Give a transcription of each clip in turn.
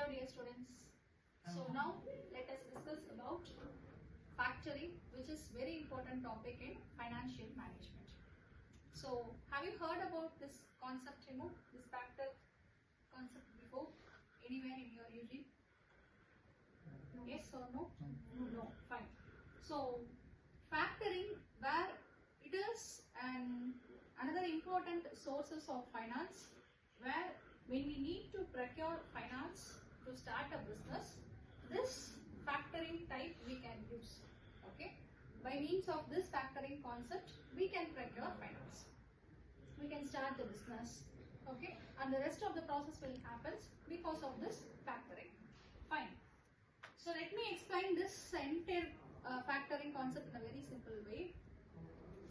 Hello dear students. So now let us discuss about factoring, which is very important topic in financial management. So have you heard about this concept, this factor concept before anywhere in your UG? Yes or no? No, fine. So factoring, where it is another important sources of finance, where when we need to procure finance to start a business, this factoring type we can use. Okay, by means of this factoring concept we can procure finance, we can start the business. Okay, and the rest of the process will happen because of this factoring. Fine. So let me explain this entire factoring concept in a very simple way.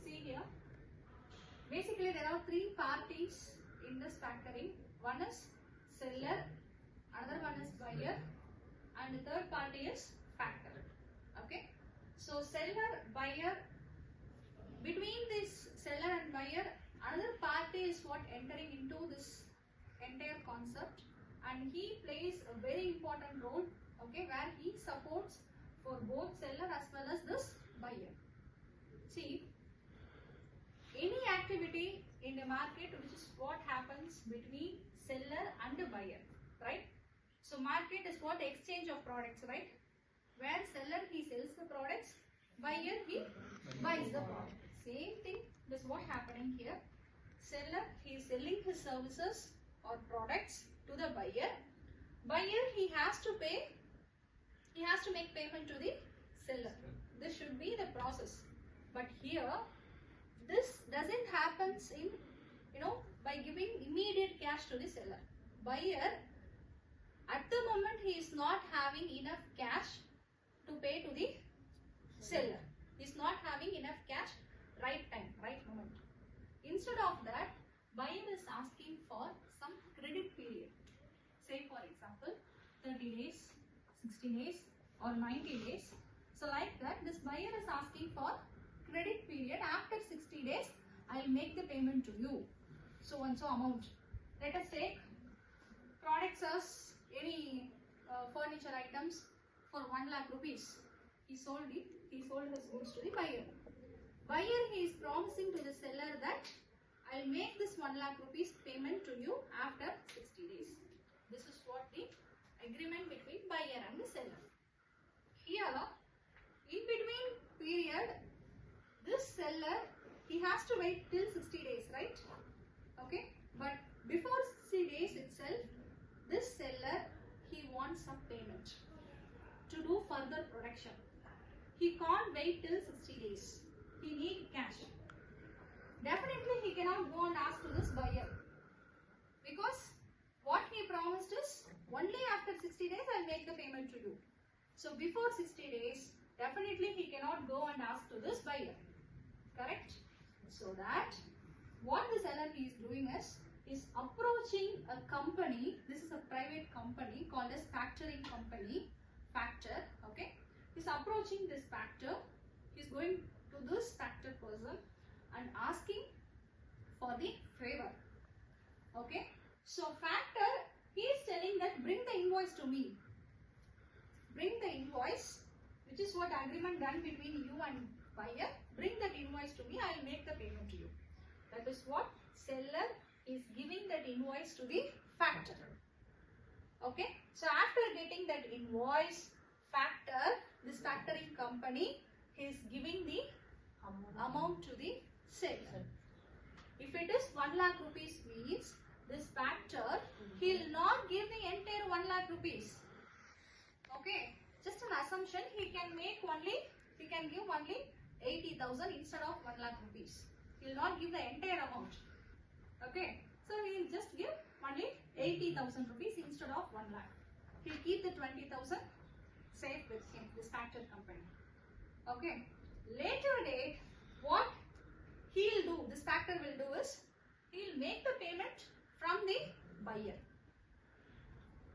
See here, basically there are three parties in this factoring. One is seller, another one is buyer, and the third party is factor. Okay, so seller, buyer, between this seller and buyer, another party is what entering into this entire concept, and he plays a very important role. Okay, where he supports for both seller as well as this buyer. See, any activity in the market, which is what happens between seller and the buyer, right? So market is what? Exchange of products, right? Where seller he sells the products, buyer he buys the product. Same thing, this is what happening here. Seller he is selling his services or products to the buyer. Buyer he has to pay, he has to make payment to the seller. This should be the process. But here, this doesn't happen in, by giving immediate cash to the seller. Buyer, at the moment he is not having enough cash to pay to the seller. He is not having enough cash right time, right moment. Instead of that, buyer is asking for some credit period. Say for example, 30 days, 60 days or 90 days. So like that, this buyer is asking for credit period. After 60 days, I will make the payment to you. So and so amount. Let us take products as any furniture items for 1 lakh rupees. He sold it. He sold his goods to the buyer. Buyer he is promising to the seller that I will make this 1 lakh rupees payment to you after 60 days. This is what the agreement between buyer and the seller. Here, in between period, this seller he has to wait till 60 days, right? Okay, but before 60 days itself, this seller he wants some payment to do further production. He can't wait till 60 days. He needs cash. Definitely he cannot go and ask to this buyer, because what he promised is only after 60 days I'll make the payment to you. So before 60 days, definitely he cannot go and ask to this buyer. Correct? So that what the seller is doing is approaching a company. This is a private company called as factoring company, factor. Okay, he's approaching this factor. He's going to this factor person and asking for the favor. Okay, so factor he is telling that bring the invoice to me. Bring the invoice, which is what agreement done between you and buyer. Bring that invoice to me, I will make the payment to you. That is what seller is giving that invoice to the factor. Okay, so after getting that invoice, factor, this factoring company is giving the amount to the seller. If it is 1 lakh rupees means, this factor he will not give the entire 1 lakh rupees. Okay, just an assumption, he can give only 80,000 instead of 1 lakh rupees. He will not give the entire amount. Okay, so he will just give only 80,000 rupees instead of 1 lakh. He will keep the 20,000 safe with him, this factor company. Okay, later date, what he will do, this factor will do is, he will make the payment from the buyer.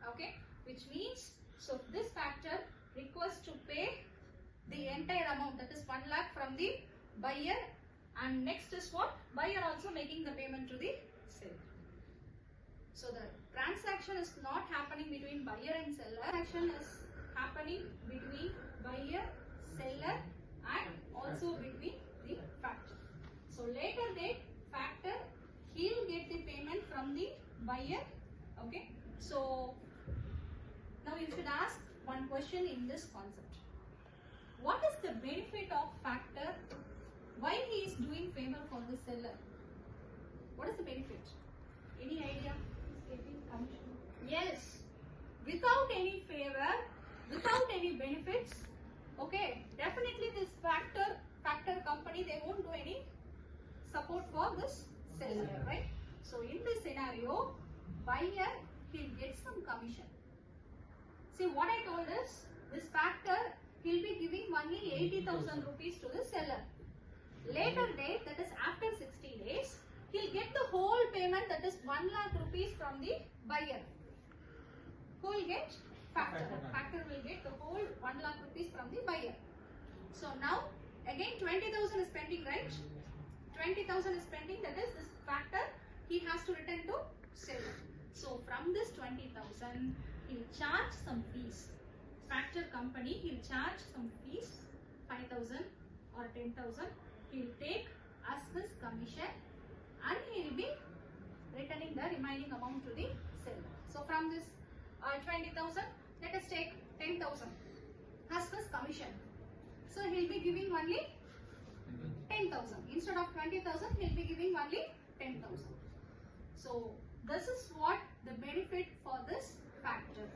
Okay, which means, so this factor requires to pay the entire amount, that is 1 lakh from the buyer, and next is what? Buyer also making the payment to the seller. So the transaction is not happening between buyer and seller. Transaction is happening between buyer, seller, and also between the factor. So later date, factor, he'll get the payment from the buyer. Okay. So now you should ask one question in this concept. What is the benefit of factor? Why he is doing favor for the seller? What is the benefit? Any idea? Getting commission? Yes. Without any favor, without any benefits, okay, definitely this factor company, they won't do any support for this seller, right? So in this scenario, buyer, he'll get some commission. See what I told is, this factor, he'll be giving only 80,000 rupees to the seller. Later date, that is after 60 days, he'll get the whole payment, that is 1 lakh rupees from the buyer. Who will get? Factor. Factor will get the whole 1 lakh rupees from the buyer. So now, again 20,000 is pending, right? 20,000 is pending, that is this factor, he has to return to seller. So from this 20,000, he'll charge some fees. Factor company, he'll charge some fees, 5,000 or 10,000. He'll take as his commission and he'll be returning the remaining amount to the seller. So from this 20,000, let us take 10,000 as his commission. So he'll be giving only 10,000. Instead of 20,000, he'll be giving only 10,000. So this is what the benefit for this factor.